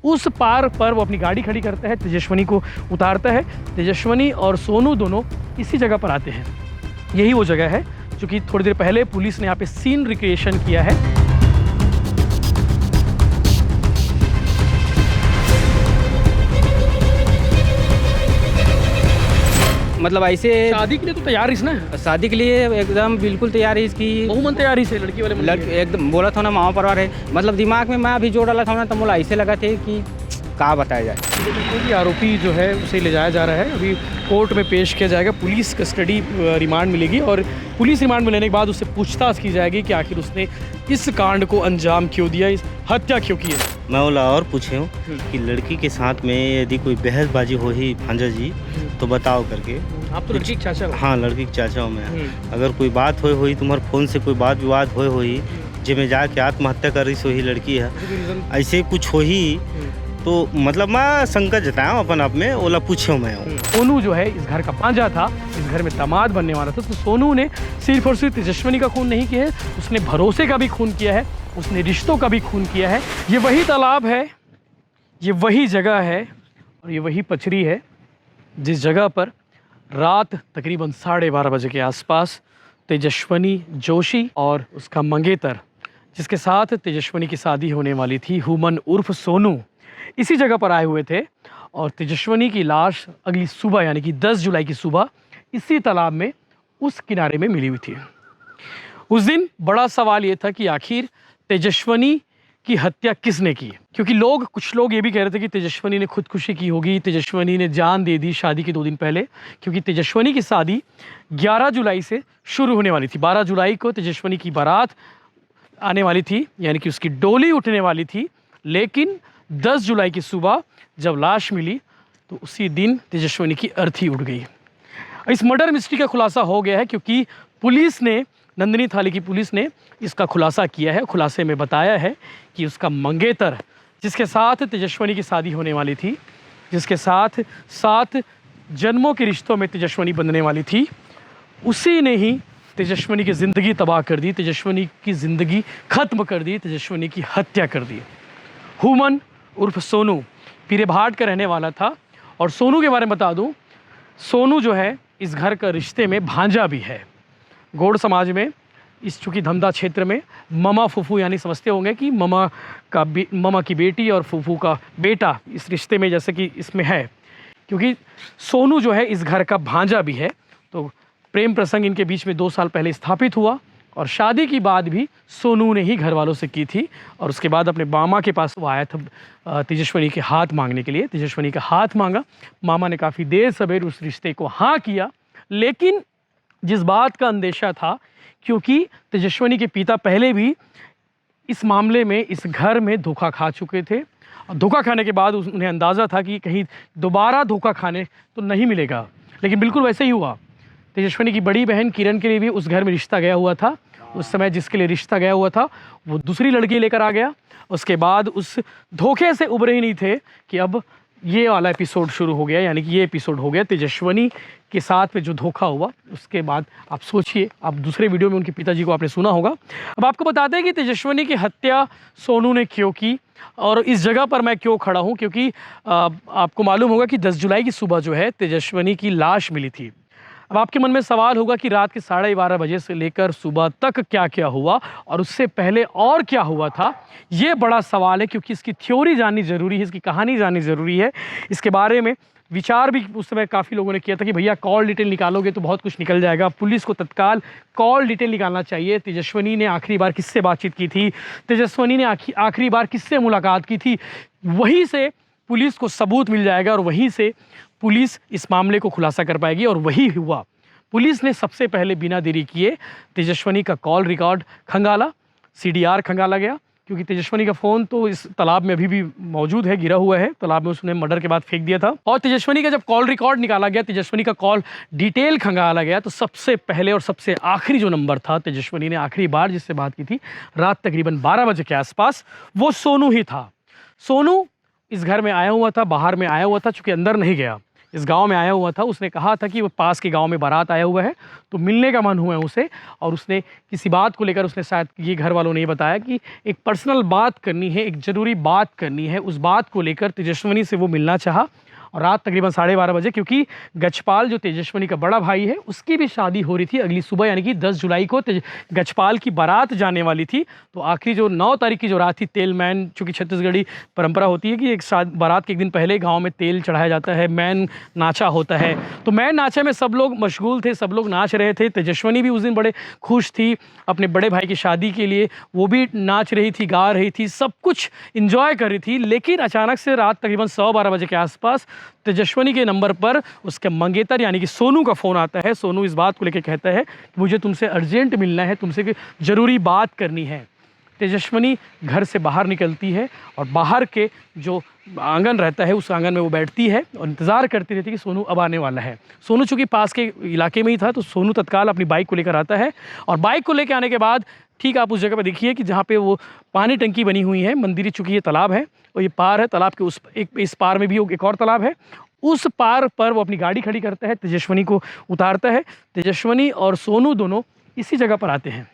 उस पार पर वो अपनी गाड़ी खड़ी करता है, तेजस्विनी को उतारता है। तेजस्विनी और सोनू दोनों इसी जगह पर आते हैं। यही वो जगह है जो कि थोड़ी देर पहले पुलिस ने यहाँ पे सीन रिक्रिएशन किया है। मतलब ऐसे शादी के लिए तो तैयार इस ना, शादी के लिए एकदम बिल्कुल तैयार है इसकी। बहुमन तैयारी से लड़की वाले लड़की एकदम बोला था ना मामा परिवार है, मतलब दिमाग में मैं अभी जोड़ डाला था ना, तो मुझे ऐसे लगा थे कि कहाँ बताया जाए। कोई आरोपी जो है उसे ले जाया जा रहा है, अभी कोर्ट में पेश किया जाएगा। पुलिस कस्टडी रिमांड मिलेगी और पुलिस रिमांड मिलने के बाद उससे पूछताछ की जाएगी कि आखिर उसने इस कांड को अंजाम क्यों दिया, इस हत्या क्यों की है। मैं बोला और पूछे हूँ कि लड़की के साथ में यदि कोई बहसबाजी हो ही भांजा जी तो बताओ करके। आप तो लड़की के चाचा हो। हाँ, लड़की के चाचा हूँ मैं। अगर कोई बात हो तुम्हारे फ़ोन से कोई बात विवाद हो जे में जाके आत्महत्या कर रही सो ही लड़की है, ऐसे कुछ हो ही तो मतलब मैं शंका जताया हूँ अपन आप में, ओला पूछे हूँ मैं। सोनू जो है इस घर का पांजा था, इस घर में दामाद बनने वाला था। तो सोनू ने सिर्फ और सिर्फ तेजस्विनी का खून नहीं किया है, उसने भरोसे का भी खून किया है, उसने रिश्तों का भी खून किया है। ये वही तालाब है, ये वही जगह है और ये वही पचरी है जिस जगह पर रात तकरीबन 12:30 बजे के आसपास तेजस्विनी जोशी और उसका मंगेतर, जिसके साथ तेजस्विनी की शादी होने वाली थी, हुमन उर्फ सोनू, इसी जगह पर आए हुए थे। और तेजस्विनी की लाश अगली सुबह यानी कि 10 जुलाई की सुबह इसी तालाब में उस किनारे में मिली हुई थी। उस दिन बड़ा सवाल ये था कि आखिर तेजस्विनी की हत्या किसने की, क्योंकि कुछ लोग ये भी कह रहे थे कि तेजस्विनी ने खुदकुशी की होगी, तेजस्विनी ने जान दे दी शादी के 2 दिन पहले, क्योंकि तेजस्विनी की शादी 11 जुलाई से शुरू होने वाली थी। 12 जुलाई को तेजस्विनी की बारात आने वाली थी, यानी कि उसकी डोली उठने वाली थी। लेकिन 10 जुलाई की सुबह जब लाश मिली तो उसी दिन तेजस्विनी की अर्थी उठ गई। इस मर्डर मिस्ट्री का खुलासा हो गया है, क्योंकि पुलिस ने, नंदिनी थाने की पुलिस ने इसका खुलासा किया है। खुलासे में बताया है कि उसका मंगेतर, जिसके साथ तेजस्विनी की शादी होने वाली थी, जिसके साथ 7 जन्मों के रिश्तों में तेजस्विनी बंधने वाली थी, उसी ने ही तेजस्विनी की ज़िंदगी तबाह कर दी, तेजस्विनी की ज़िंदगी ख़त्म कर दी, तेजस्विनी की हत्या कर दी। हुमन उर्फ सोनू पीरेभाट का रहने वाला था। और सोनू के बारे में बता दूं, सोनू जो है इस घर का रिश्ते में भांजा भी है। गौड़ समाज में इस चूँकि धमदा क्षेत्र में ममा फूफू यानी समझते होंगे कि ममा की बेटी और फूफू का बेटा इस रिश्ते में जैसे कि इसमें है, क्योंकि सोनू जो है इस घर का भांजा भी है। तो प्रेम प्रसंग इनके बीच में 2 साल पहले स्थापित हुआ और शादी की बात भी सोनू ने ही घर वालों से की थी। और उसके बाद अपने मामा के पास वो आया था तेजस्विनी के हाथ मांगने के लिए। तेजस्विनी का हाथ मांगा, मामा ने काफ़ी देर सवेर उस रिश्ते को हाँ किया। लेकिन जिस बात का अंदेशा था, क्योंकि तेजस्विनी के पिता पहले भी इस मामले में इस घर में धोखा खा चुके थे, और धोखा खाने के बाद उन्हें अंदाज़ा था कि कहीं दोबारा धोखा खाने तो नहीं मिलेगा। लेकिन बिल्कुल वैसे ही हुआ। तेजस्विनी की बड़ी बहन किरण के लिए भी उस घर में रिश्ता गया हुआ था। उस समय जिसके लिए रिश्ता गया हुआ था वो दूसरी लड़की लेकर आ गया। उसके बाद उस धोखे से उभरे ही नहीं थे कि अब ये वाला एपिसोड शुरू हो गया, यानी कि ये एपिसोड हो गया तेजस्विनी के साथ में जो धोखा हुआ। उसके बाद आप सोचिए, आप दूसरे वीडियो में उनके पिताजी को आपने सुना होगा। अब आपको बताते हैं कि तेजस्विनी की हत्या सोनू ने क्यों की और इस जगह पर मैं क्यों खड़ा हूँ, क्योंकि आपको मालूम होगा कि 10 जुलाई की सुबह जो है तेजस्विनी की लाश मिली थी। अब आपके मन में सवाल होगा कि रात के 12:30 बजे से लेकर सुबह तक क्या क्या हुआ और उससे पहले और क्या हुआ था। ये बड़ा सवाल है, क्योंकि इसकी थ्योरी जाननी ज़रूरी है, इसकी कहानी जाननी ज़रूरी है। इसके बारे में विचार भी उस समय काफ़ी लोगों ने किया था कि भैया कॉल डिटेल निकालोगे तो बहुत कुछ निकल जाएगा, पुलिस को तत्काल कॉल डिटेल निकालना चाहिए। तेजस्विनी ने आखिरी बार किससे बातचीत की थी, तेजस्विनी ने आखिरी बार किससे मुलाकात की थी, वहीं से पुलिस को सबूत मिल जाएगा और वहीं से पुलिस इस मामले को खुलासा कर पाएगी। और वही हुआ। पुलिस ने सबसे पहले बिना देरी किए तेजस्विनी का कॉल रिकॉर्ड खंगाला, CDR खंगाला गया, क्योंकि तेजस्विनी का फ़ोन तो इस तालाब में अभी भी मौजूद है, गिरा हुआ है तालाब में, उसने मर्डर के बाद फेंक दिया था। और तेजस्विनी का जब कॉल रिकॉर्ड निकाला गया, तेजस्विनी का कॉल डिटेल खंगाला गया, तो सबसे पहले और सबसे आखिरी जो नंबर था तेजस्विनी ने आखिरी बार जिससे बात की थी रात तकरीबन 12 बजे के आसपास, वो सोनू ही था। सोनू इस घर में आया हुआ था, बाहर में आया हुआ था, चूँकि अंदर नहीं गया। इस गांव में आया हुआ था। उसने कहा था कि वो पास के गांव में बारात आया हुआ है, तो मिलने का मन हुआ है उसे, और उसने किसी बात को लेकर, उसने शायद ये घर वालों ने ये बताया कि एक पर्सनल बात करनी है, एक ज़रूरी बात करनी है। उस बात को लेकर तेजस्विनी से वो मिलना चाहा, और रात तकरीबन 12:30 बजे, क्योंकि गजपाल जो तेजस्विनी का बड़ा भाई है उसकी भी शादी हो रही थी अगली सुबह, यानी कि 10 जुलाई को गजपाल की बारात जाने वाली थी। तो आखिरी जो 9 तारीख की जो रात थी, तेल मैन, चूँकि छत्तीसगढ़ी परंपरा होती है कि एक बारात के एक दिन पहले गांव में तेल चढ़ाया जाता है, मैन नाचा होता है। तो मैन नाचे में सब लोग मशगूल थे, सब लोग नाच रहे थे। तेजस्विनी भी उस दिन बड़े खुश थी अपने बड़े भाई की शादी के लिए, वो भी नाच रही थी, गा रही थी, सब कुछ इंजॉय कर रही थी। लेकिन अचानक से रात तकरीबन 12:15 बजे के आसपास तेजस्विनी के नंबर पर उसके मंगेतर यानी कि सोनू का फ़ोन आता है। सोनू इस बात को लेकर कहता है कि मुझे तुमसे अर्जेंट मिलना है, तुमसे ज़रूरी बात करनी है। तेजस्विनी घर से बाहर निकलती है और बाहर के जो आंगन रहता है उस आंगन में वो बैठती है और इंतज़ार करती रहती है कि सोनू अब आने वाला है। सोनू चूँकि पास के इलाके में ही था, तो सोनू तत्काल अपनी बाइक को लेकर आता है, और बाइक को लेकर आने के बाद ठीक आप उस जगह पर देखिए कि जहाँ पे वो पानी टंकी बनी हुई है, मंदिर, चूँकि ये तालाब है और ये पार है, तालाब के उस इस पार में भी एक और तालाब है, उस पार पर वो अपनी गाड़ी खड़ी करता है, तेजस्विनी को उतारता है। तेजस्विनी और सोनू दोनों इसी जगह पर आते हैं।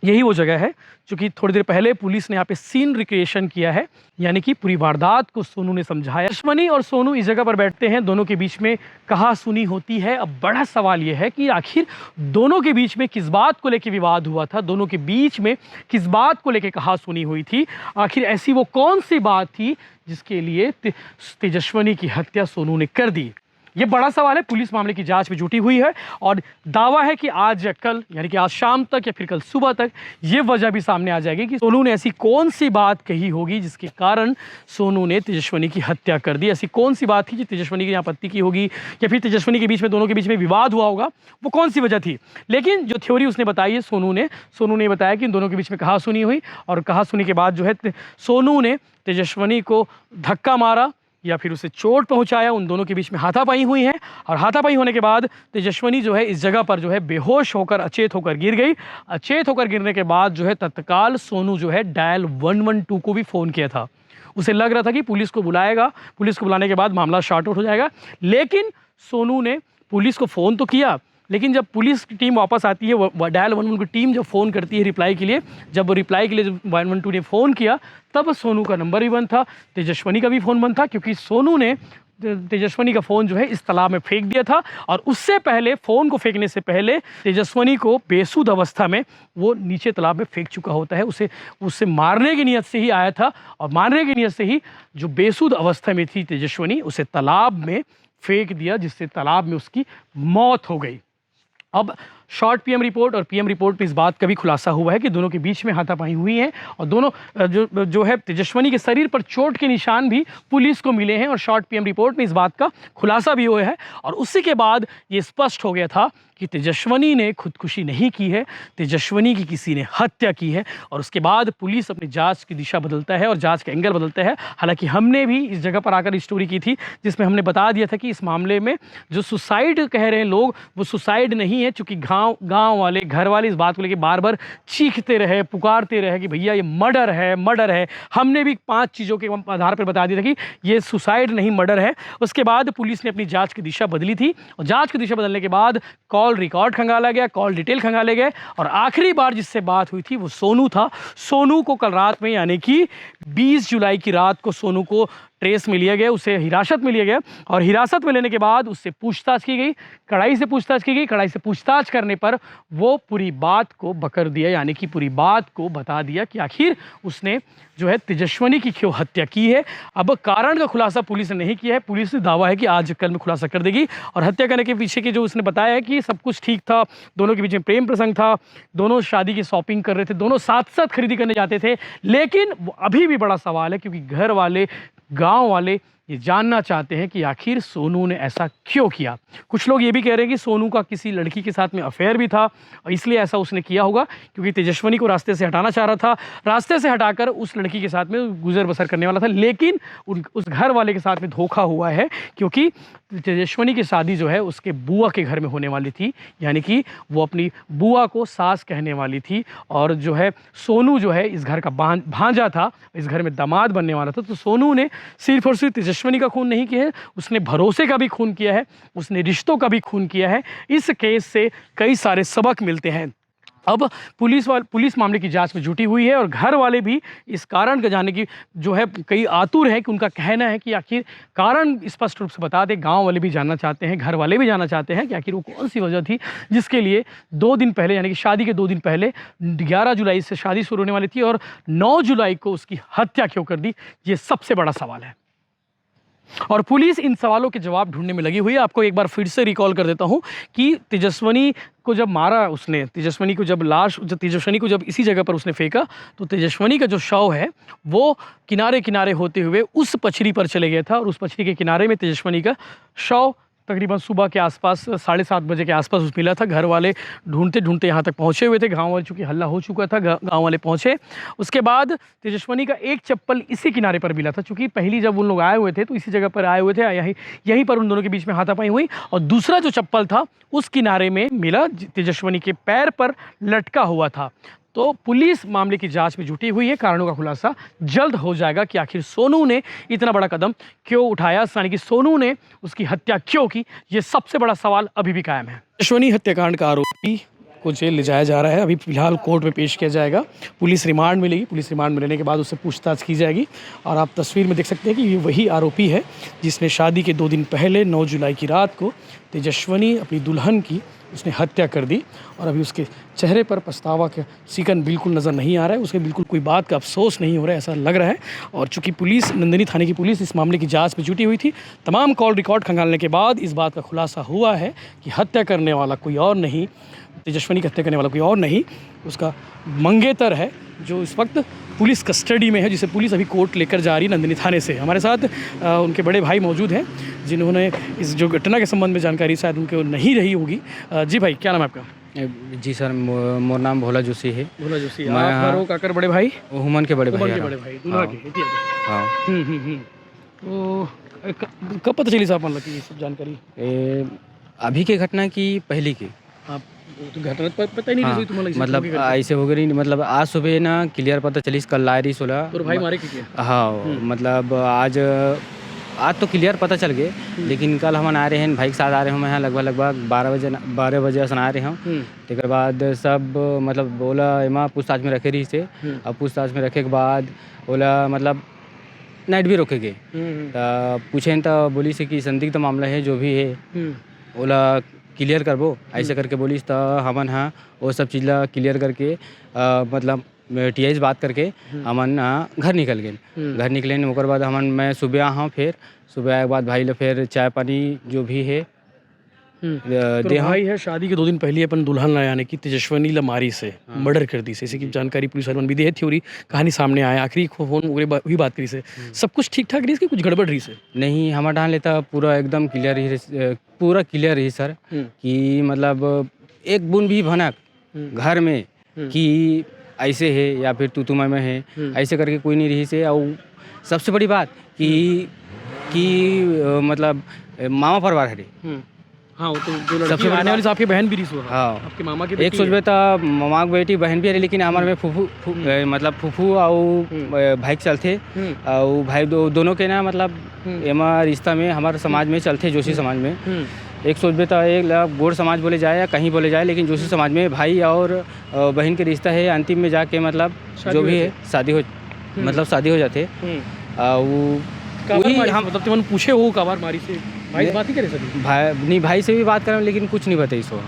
यही वो जगह है क्योंकि थोड़ी देर पहले पुलिस ने यहाँ पे सीन रिक्रिएशन किया है, यानी कि पूरी वारदात को सोनू ने समझाया। तेजस्विनी और सोनू इस जगह पर बैठते हैं, दोनों के बीच में कहा सुनी होती है। अब बड़ा सवाल ये है कि आखिर दोनों के बीच में किस बात को लेकर विवाद हुआ था, दोनों के बीच में किस बात को लेकर कहा सुनी हुई थी, आखिर ऐसी वो कौन सी बात थी जिसके लिए तेजस्विनी की हत्या सोनू ने कर दी। ये बड़ा सवाल है। पुलिस मामले की जांच में जुटी हुई है और दावा है कि आज या कल, यानी कि आज शाम तक या फिर कल सुबह तक ये वजह भी सामने आ जाएगी कि सोनू ने ऐसी कौन सी बात कही होगी जिसके कारण सोनू ने तेजस्विनी की हत्या कर दी। ऐसी कौन सी बात थी जो तेजस्विनी की आपत्ति की होगी या फिर तेजस्विनी के बीच में, दोनों के बीच में विवाद हुआ होगा, वो कौन सी वजह थी। लेकिन जो थ्योरी उसने बताई है सोनू ने बताया कि इन दोनों के बीच में कहा सुनी हुई, और कहा सुनी के बाद जो है सोनू ने तेजस्विनी को धक्का मारा या फिर उसे चोट पहुंचाया। उन दोनों के बीच में हाथापाई हुई है, और हाथापाई होने के बाद तेजस्विनी जो है इस जगह पर जो है बेहोश होकर, अचेत होकर गिर गई। अचेत होकर गिरने के बाद जो है तत्काल सोनू जो है डायल 112 को भी फ़ोन किया था। उसे लग रहा था कि पुलिस को बुलाएगा, पुलिस को बुलाने के बाद मामला शॉर्ट आउट हो जाएगा। लेकिन सोनू ने पुलिस को फ़ोन तो किया, लेकिन जब पुलिस की टीम वापस आती है, वो डायल 112 की टीम जब फ़ोन करती है रिप्लाई के लिए, जब रिप्लाई के लिए 112 ने फ़ोन किया, तब सोनू का नंबर भी बंद था, तेजस्विनी का भी फ़ोन बंद था, क्योंकि सोनू ने तेजस्विनी का फ़ोन जो है इस तालाब में फेंक दिया था। और उससे पहले, फ़ोन को फेंकने से पहले, तेजस्विनी को बेसुध अवस्था में वो नीचे तालाब में फेंक चुका होता है। उसे मारने की नीयत से ही आया था, और मारने की नीयत से ही जो बेसुध अवस्था में थी तेजस्विनी, उसे तालाब में फेंक दिया, जिससे तालाब में उसकी मौत हो गई। अब शॉर्ट पीएम रिपोर्ट और पीएम रिपोर्ट में इस बात का भी खुलासा हुआ है कि दोनों के बीच में हाथापाई हुई है, और दोनों जो है तेजस्विनी के शरीर पर चोट के निशान भी पुलिस को मिले हैं, और शॉर्ट पीएम रिपोर्ट में इस बात का खुलासा भी हुआ है। और उसी के बाद ये स्पष्ट हो गया था कि तेजस्विनी ने खुदकुशी नहीं की है, तेजस्विनी की किसी ने हत्या की है। और उसके बाद पुलिस अपनी जांच की दिशा बदलता है और जांच का एंगल बदलता है। हालांकि हमने भी इस जगह पर आकर स्टोरी की थी जिसमें हमने बता दिया था कि इस मामले में जो सुसाइड कह रहे हैं लोग, वो सुसाइड नहीं है, चूँकि गाँव वाले, घर वाले इस बात को लेकर बार बार चीखते रहे, पुकारते रहे कि भैया ये मर्डर है, मर्डर है। हमने भी 5 चीज़ों के आधार पर बता दिया था कि ये सुसाइड नहीं, मर्डर है। उसके बाद पुलिस ने अपनी जाँच की दिशा बदली थी, और जाँच की दिशा बदलने के बाद कॉल रिकॉर्ड खंगाला गया, कॉल डिटेल खंगाले गए, और आखिरी बार जिससे बात हुई थी वो सोनू था। सोनू को कल रात में, यानी कि 20 जुलाई की रात को सोनू को ट्रेस में लिया गया, उसे हिरासत में लिया गया, और हिरासत में लेने के बाद उससे पूछताछ की गई, कड़ाई से पूछताछ की गई। कड़ाई से पूछताछ करने पर वो पूरी बात को बकर दिया, यानी कि पूरी बात को बता दिया कि आखिर उसने जो है तेजस्विनी की क्यों हत्या की है। अब कारण का खुलासा पुलिस ने नहीं किया है, पुलिस ने दावा है कि आज कल में खुलासा कर देगी। और हत्या करने के पीछे के जो उसने बताया है कि सब कुछ ठीक था, दोनों के बीच में प्रेम प्रसंग था, दोनों शादी की शॉपिंग कर रहे थे, दोनों साथ साथ खरीदी करने जाते थे। लेकिन अभी भी बड़ा सवाल है, क्योंकि घर वाले, गांव वाले ये जानना चाहते हैं कि आखिर सोनू ने ऐसा क्यों किया। कुछ लोग ये भी कह रहे हैं कि सोनू का किसी लड़की के साथ में अफेयर भी था, और इसलिए ऐसा उसने किया होगा, क्योंकि तेजस्विनी को रास्ते से हटाना चाह रहा था, रास्ते से हटाकर उस लड़की के साथ में गुजर बसर करने वाला था। लेकिन उस घर वाले के साथ में धोखा हुआ है, क्योंकि तेजस्विनी की शादी जो है उसके बुआ के घर में होने वाली थी, यानी कि वो अपनी बुआ को सास कहने वाली थी। और जो है सोनू जो है इस घर का भांजा था, इस घर में दामाद बनने वाला था। तो सोनू ने सिर्फ और सिर्फ तेजस्विनी का खून नहीं किया है, उसने भरोसे का भी खून किया है, उसने रिश्तों का भी खून किया है। इस केस से कई सारे सबक मिलते हैं। अब पुलिस मामले की जांच में जुटी हुई है और घर वाले भी इस कारण का जानने की जो है कई आतुर हैं कि उनका कहना है कि आखिर कारण स्पष्ट रूप से बता दें। गांव वाले भी जानना चाहते हैं, घर वाले भी जानना चाहते हैं कि आखिर वो कौन सी वजह थी जिसके लिए 2 दिन पहले, यानी कि शादी के 2 दिन पहले 11 जुलाई से शादी शुरू होने वाली थी और 9 जुलाई को उसकी हत्या क्यों कर दी। ये सबसे बड़ा सवाल है और पुलिस इन सवालों के जवाब ढूंढने में लगी हुई है। आपको एक बार फिर से रिकॉल कर देता हूं कि तेजस्विनी को जब मारा उसने, तेजस्विनी को जब इसी जगह पर उसने फेंका तो तेजस्विनी का जो शव है वो किनारे किनारे होते हुए उस पछरी पर चले गया था और उस पछरी के किनारे में तेजस्विनी का शव तकरीबन सुबह के आसपास 7:30 बजे के आसपास उस मिला था। घर वाले ढूंढते ढूंढते यहाँ तक पहुँचे हुए थे। गांव वाले, चूँकि हल्ला हो चुका था, गांव वाले पहुँचे। उसके बाद तेजस्विनी का एक चप्पल इसी किनारे पर मिला था। चूँकि पहली जब उन लोग आए हुए थे तो इसी जगह पर आए हुए थे, यहीं पर उन दोनों के बीच में हाथापाई हुई और दूसरा जो चप्पल था उस किनारे में मिला, तेजस्विनी के पैर पर लटका हुआ था। तो पुलिस मामले की जांच में जुटी हुई है। कारणों का खुलासा जल्द हो जाएगा कि आखिर सोनू ने इतना बड़ा कदम क्यों उठाया, यानी कि सोनू ने उसकी हत्या क्यों की। ये सबसे बड़ा सवाल अभी भी कायम है। तेजस्विनी हत्याकांड का आरोपी को जेल ले जाया जा रहा है। अभी फिलहाल कोर्ट में पेश किया जाएगा। पुलिस रिमांड मिलेगी। पुलिस रिमांड मिलने के बाद उससे पूछताछ की जाएगी और आप तस्वीर में देख सकते हैं कि ये वही आरोपी है जिसने शादी के 2 दिन पहले 9 जुलाई की रात को तेजस्विनी अपनी दुल्हन की उसने हत्या कर दी और अभी उसके चेहरे पर पछतावा का सिकन बिल्कुल नज़र नहीं आ रहा है। उसे बिल्कुल कोई बात का अफसोस नहीं हो रहा है, ऐसा लग रहा है। और चूंकि पुलिस, नंदिनी थाने की पुलिस इस मामले की जांच में जुटी हुई थी, तमाम कॉल रिकॉर्ड खंगालने के बाद इस बात का खुलासा हुआ है कि हत्या करने वाला कोई और नहीं, तेजस्विनी की हत्या करने वाला कोई और नहीं, उसका मंगेतर है जो इस वक्त पुलिस कस्टडी में है, जिसे पुलिस अभी कोर्ट लेकर जा रही है नंदिनी थाने से। हमारे साथ उनके बड़े भाई मौजूद हैं जिन्होंने इस जो घटना के संबंध में जानकारी शायद उनको नहीं रही होगी। जी भाई, क्या नाम है आपका? जी सर, मोर नाम भोला जोशी है। भोला जोशी, आप काकर बड़े भाई? हुमन के बड़े भाई। दूल्हा के। हाँ। तो कब पता चली साहब मतलब कि ये सब जानकारी? अभी के घटना की पहली की आप तो घटना पता ही नहीं रही तुम्हारा? मतलब ऐसे हो गई, मतलब आज सुबह ना क्लियर पता चली, कल लायरी 16 तो भाई मारे की। हाँ, मतलब आज तो क्लियर पता चल गए, लेकिन कल हम आ रहे हैं भाई के साथ आ रहे हैं। मैं यहाँ लगभग 12 बजे आ रहे हैं। तक बाद सब मतलब बोला एमा पूछताछ में रखे रही से। अब पूछताछ में रखे के बाद बोला मतलब नाइट भी रोकेंगे। तो पूछे तो बोली से कि संदिग्ध मामला है जो भी है बोला क्लियर करबो, ऐसे करके बोली। तो हमन हाँ वो सब चीज़ ला क्लियर करके मतलब TI बात करके हमन घर निकल गए। घर निकले ओकर बाद मैं सुबह आहा, फिर सुबह आए के बाद भाई ले फिर चाय पानी जो भी है तो भाई है। शादी के 2 दिन पहले अपन दुल्हन ला यानी कि तेजस्विनी ला मारी से मर्डर कर दी से, इसी की जानकारी पुलिस वालों भी दी है। थ्योरी कहानी सामने आया, आखिरी फोन वही बात करी से सब कुछ ठीक ठाक रही, कुछ गड़बड़ रही से नहीं। हमारा डाल लेता पूरा एकदम क्लियर रही सर कि मतलब एक बूंद भी भनक घर में कि ऐसे है या फिर तू में है ऐसे करके कोई नहीं रही से। और सबसे बड़ी बात कि मतलब मामा परिवार है। हाँ, वो तो जो लड़की आने वाली आपकी बहन भी रही। हाँ, आपके मामा की बेटी। एक सोचबे तो मामा की बेटी बहन भी है, लेकिन हमारे में मतलब फूफू और भाई चलते और भाई दोनों के ना मतलब एमा रिश्ता में हमारे समाज में चलते, जोशी समाज में। एक सोचबे तो एक गोड़ समाज बोले जाए या कहीं बोले जाए, लेकिन जोशी समाज में भाई और बहन के रिश्ता है। अंतिम में जाके मतलब जो भी है शादी हो जाते। हम मतलब पूछे हो कबर मारी से भाई बात ही करे सभी भाई से भी बात करें, लेकिन कुछ नहीं बताई सो।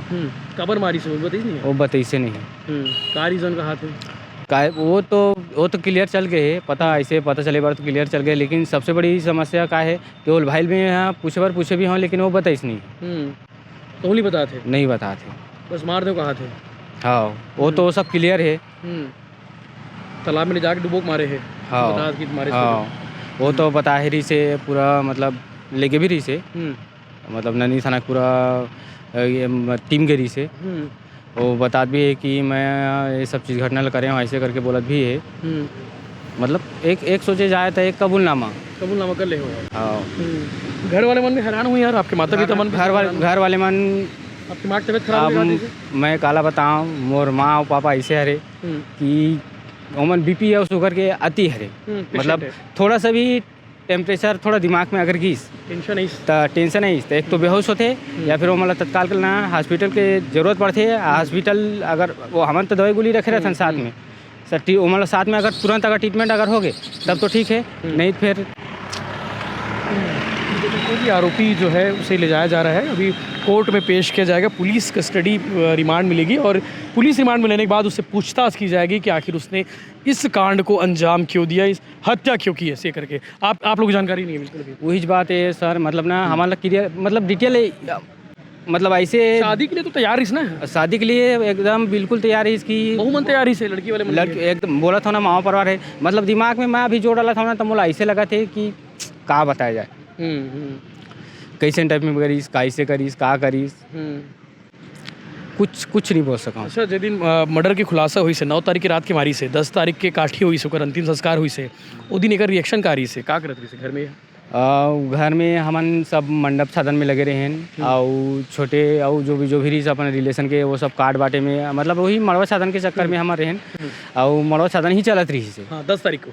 कबर मारी से वो बताई से नहीं। का रीजन का हाथ है वो तो क्लियर चल गए है, पता चले बार तो क्लियर चल गए। लेकिन सबसे बड़ी समस्या का है केवल भाई में यहाँ पूछे भी हों, लेकिन वो बताइस नहीं। तो नहीं बताते बस मार दो कहा थे। हाँ, वो तो सब क्लियर है। तालाब में जाके डुबोक मारे है। हाँ, वो तो बता ही रही से पूरा मतलब लेके भी रही से मतलब नंदिनी थाना पूरा टीम के रही से। वो बता भी है कि मैं ये सब चीज़ घटना करे हूँ, ऐसे करके बोलत भी है। मतलब एक सोचे जाए तो एक कबूलनामा कर ले हो। हाँ, घर वाले मन में हैरान हुई यार, आपके माता पिता मन घर वाले मन आपकी माँ की तबीयत खराब। मैं काला बताऊँ, मोर माँ और पापा ऐसे हरे कि उमन BP और शुगर के अति हरे। मतलब थोड़ा सा भी टेम्परेचर थोड़ा दिमाग में अगर गीस टेंशन है तो टेंशन है तो एक तो बेहोश होते या फिर वो मतलब तत्काल के ना हॉस्पिटल के जरूरत पड़ती है। हॉस्पिटल अगर वो हम तो दवाई गोली रखे रहते हैं साथ में सर, वो मतलब साथ में अगर तुरंत अगर ट्रीटमेंट अगर हो गए तब तो ठीक है, नहीं फिर कोई आरोपी जो है उसे ले जाया जा रहा है, अभी कोर्ट में पेश किया जाएगा। पुलिस कस्टडी रिमांड मिलेगी और पुलिस रिमांड मिलने के बाद उससे पूछताछ की जाएगी कि आखिर उसने इस कांड को अंजाम क्यों दिया, इस हत्या क्यों की ऐसे करके। आप लोग जानकारी नहीं है बिल्कुल भी। वही बात है सर, मतलब ना हमारा क्लियर मतलब डिटेल मतलब ऐसे शादी के लिए तो तैयार इस ना, शादी के लिए एकदम बिल्कुल तैयार है इसकी, बहुमन तैयारी से लड़की वाले लड़की एकदम बोला था ना मामा परिवार है, मतलब दिमाग में मैं अभी जोड़ डाला था ना तो बोला ऐसे लगा थे कि कहाँ बताया जाए, कैसे टाइप में करीस, कैसे करीस, कहाँ करीस, कुछ नहीं बोल सका। अच्छा, जिस दिन मर्डर की खुलासा हुई से 9 तारीख की रात के मारी से 10 तारीख के काठी हुई से ओकर अंतिम संस्कार हुई से वो दिन एक रिएक्शन का रही से का करत रही से घर में? घर में हमन सब मंडप साधन में लगे रहे हैं और छोटे और जो भी रही अपन रिलेशन के वो सब कार्ड बाटे में, मतलब वही मड़वा साधन के चक्कर में हमारे हैं और मड़वा साधन ही चलत रही से। 10 तारीख को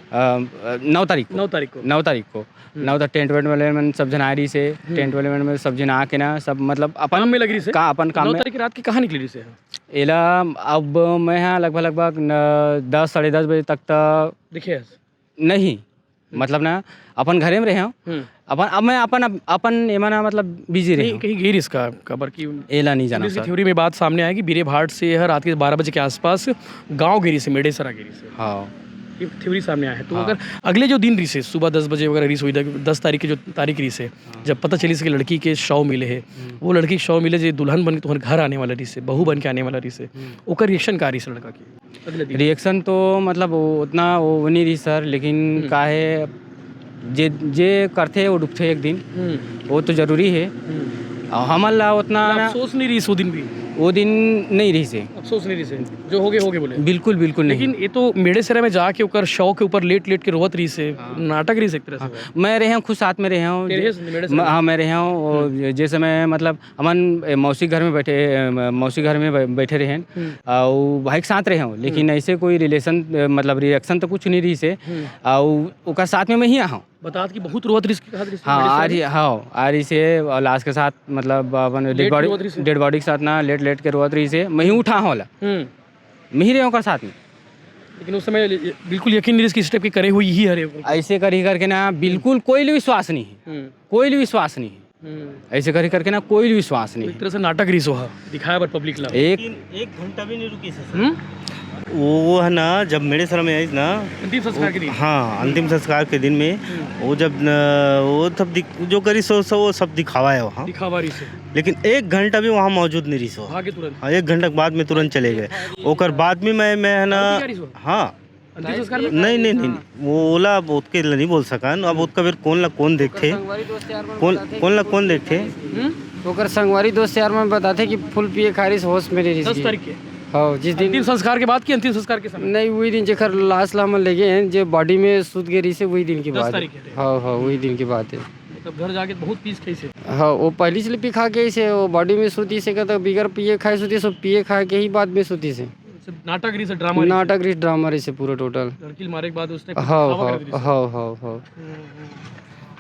9 तारीख को 9 तक टेंट वेंट वाले में सब जन आ रही से, टेंट वाले में सब जन आके ना सब मतलब अपन काम में लग रही से का अपन काम 9 में। तारीख की रात की कहाँ निकली रही से? एला अब मैं यहाँ लगभग 10 साढ़े 10 बजे तक तो देखिए नहीं, मतलब ना अपन घरे में रहे हूँ अपन, अब मैं अपन एमाना मतलब बिजी रही हूँ। कहीं गिर इसका खबर की एला नहीं जाना पुलिस की सर। थ्योरी में बात सामने आएगी बीरे भाट से यह रात के 12 बजे के आसपास गांव गिरी से, मेडेसरा गिरी से, हाँ ये थ्योरी सामने आया है। तो अगर अगले जो दिन रिसे सुबह 10 बजे वगैरह रिस हुई 10 तारीख की जो तारीख रिसे जब पता चली कि लड़की के शव मिले है, वो लड़की के शव मिले जो दुल्हन बन के तुम्हारे घर आने वाला रिसे, बहू बन के आने वाला रिसे, ओकर रिएक्शन का रही से लड़का की अगले दिन? रिएक्शन तो मतलब उतना वो नहीं रही सर, लेकिन का है जे करते वो डूबते एक दिन वो तो जरूरी है। और हमारा उतना अफसोस नहीं रही वो दिन भी, वो दिन नहीं रही से, अफसोस नहीं रही से, जो हो गए बोले बिल्कुल नहीं। लेकिन ये तो मेडेसरा में जाके ओकर शव के ऊपर लेट के रोवत रही से नाटक रही से एक तरह से। मैं रहे हूँ खुद साथ में रहे हूँ, हाँ मैं रहे हूँ जैसे मैं मतलब अमन मौसी घर में बैठे रहे और भाई के साथ रहे हूँ, लेकिन ऐसे कोई रिलेशन मतलब रिएक्शन तो कुछ नहीं रही से और ओकर साथ में मैं ही आऊँ बता कि बहुत रोवत रही से। हाँ आ रही से लाश के साथ मतलब अपन डेड बॉडी के साथ ना लेट के रोवत रही से मैं ही उठा होला, मैं ही रहे ओकर साथ में। लेकिन उस समय बिल्कुल यकीन नहीं स्टेप की करे हुई ही हरे ऐसे करी करके ना बिल्कुल कोई विश्वास नहीं है, कोई विश्वास नहीं है, ऐसे करी करके ना कोई विश्वास नहीं। एक तरह से नाटक रिस हुआ दिखाया पर पब्लिक ला एक घंटा भी नहीं रुकी सर। वो है ना जब मेडेसरा में आई ना अंतिम संस्कार के दिन, हाँ अंतिम संस्कार के दिन में वो जब वो सब जो करी सो वो सब दिखावा है वहाँ, दिखावा रही से, लेकिन 1 घंटा भी वहाँ मौजूद नहीं रही सो। भागे तुरंत। हाँ 1 घंटा के बाद में तुरंत चले गए। ओकर बाद में मैं है ना, हाँ अंतिम संस्कार में नहीं वो ओला बोत के नहीं बोल सका। अब उसका फिर कौन देखते कौन देखते ओकर संगवारी दोस्त यार मैं बताते कि फुल पिए खारिश होश में रही 10 तारीख के हाँ जिस दिन अंतिम संस्कार के बाद की अंतिम संस्कार के समय नहीं वही दिन जेकर लाश ला ले गए हैं जो बॉडी में सूत गई से वही दिन की 10 बात है। तारीख के थे। हाँ वही दिन की बात है। तब घर जाके बहुत पीस खाई से। हाँ वो पहली से पी खा के से वो बॉडी में सूती से का तो बिगर पिए खाए सूती सब पिए खा के ही बाद में सूती से नाटक रही से, ड्रामा रही से पूरा टोटल लड़की मारे के बाद उसने हाँ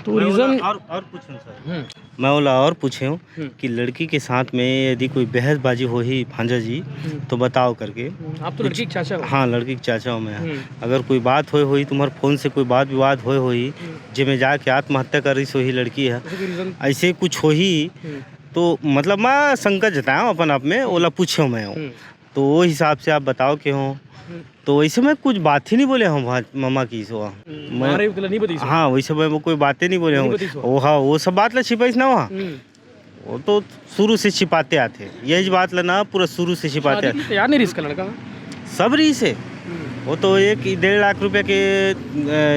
तो रीजन और पूछूं सर, मैं बोला और पूछे हूँ कि लड़की के साथ में यदि कोई बहसबाजी हो ही भांजा जी तो बताओ करके। आप तो लड़की के चाचा हो। हाँ लड़की के चाचा हूँ मैं। अगर कोई बात हुई तुम्हारे फोन से कोई बात विवाद हुई जिसमें जाके आत्महत्या कर रही सो ही लड़की है, ऐसे कुछ हो ही तो मतलब मैं शंका जताया अपन आप में ओला पूछे मैं हूँ, तो वो हिसाब से आप बताओ कि हो। तो वैसे मैं कुछ बात ही नहीं बोले हूँ मामा की सो मैं, हाँ वैसे मैं कोई बातें नहीं बोले हूँ। वो हाँ वो सब बात ला छिपाइस ना वहाँ, वो तो शुरू से छिपाते आते, यही बात ला ना पूरा शुरू से छिपाते आते। तैयार नहीं रिस्क लड़का सब रही से वो तो 1-1.5 लाख रुपए के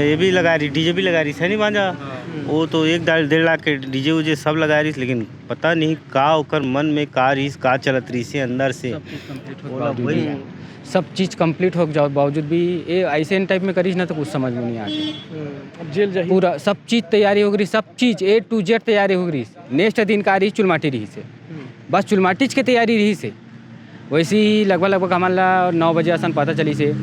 ये भी लगा रही, डीजे भी लगा रही है नहीं बांझा, वो तो 1-1.5 लाख के डीजे उजे सब लगा रही, लेकिन पता नहीं का ओकर मन में का रही का चलत रही से अंदर से सब चीज़ कंप्लीट हो जाओ बावजूद भी ये ऐसे टाइप में करीज ना तो कुछ समझ में नहीं आती। अब जेल जाइए पूरा सब चीज़ तैयारी हो गई, सब चीज़ A to Z तैयारी हो गई। नेक्स्ट दिन का रही चुलमाटी रही से, बस चुलमाटी की तैयारी रही से। वैसे ही लगभग हमारा 9 बजे असन पता चली से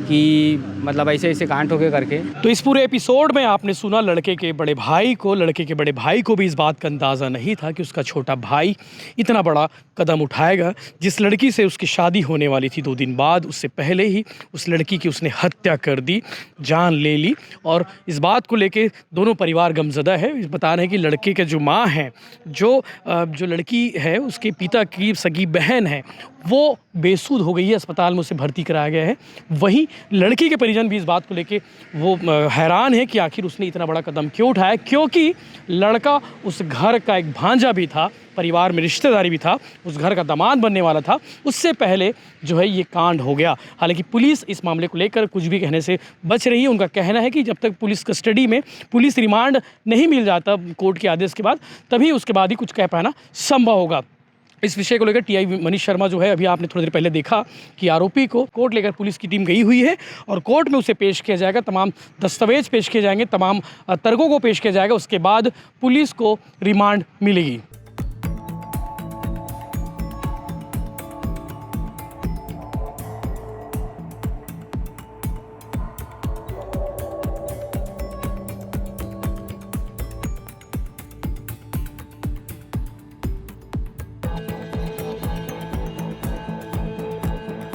कि मतलब ऐसे ऐसे कांड हो गए करके। तो इस पूरे एपिसोड में आपने सुना लड़के के बड़े भाई को भी इस बात का अंदाज़ा नहीं था कि उसका छोटा भाई इतना बड़ा कदम उठाएगा। जिस लड़की से उसकी शादी होने वाली थी 2 दिन बाद, उससे पहले ही उस लड़की की उसने हत्या कर दी, जान ले ली। और इस बात को लेके दोनों परिवार गमज़दा है। बता रहे हैं कि लड़के के जो माँ हैं, जो लड़की है उसके पिता की सगी बहन है, वो बेसुध हो गई है, अस्पताल में उसे भर्ती कराया गया है। वहीं लड़की के परिजन भी इस बात को लेके वो हैरान है कि आखिर उसने इतना बड़ा कदम क्यों उठाया, क्योंकि लड़का उस घर का एक भांजा भी था, परिवार में रिश्तेदारी भी था, उस घर का दामाद बनने वाला था। उससे पहले जो है ये कांड हो गया। हालांकि पुलिस इस मामले को लेकर कुछ भी कहने से बच रही है। उनका कहना है कि जब तक पुलिस कस्टडी में पुलिस रिमांड नहीं मिल जाता कोर्ट के आदेश के बाद, तभी उसके बाद ही कुछ कह पाना संभव होगा। इस विषय को लेकर टीआई मनीष शर्मा जो है, अभी आपने थोड़ी देर पहले देखा कि आरोपी को कोर्ट लेकर पुलिस की टीम गई हुई है और कोर्ट में उसे पेश किया जाएगा, तमाम दस्तावेज पेश किए जाएंगे, तमाम तर्कों को पेश किया जाएगा। उसके बाद पुलिस को रिमांड मिलेगी।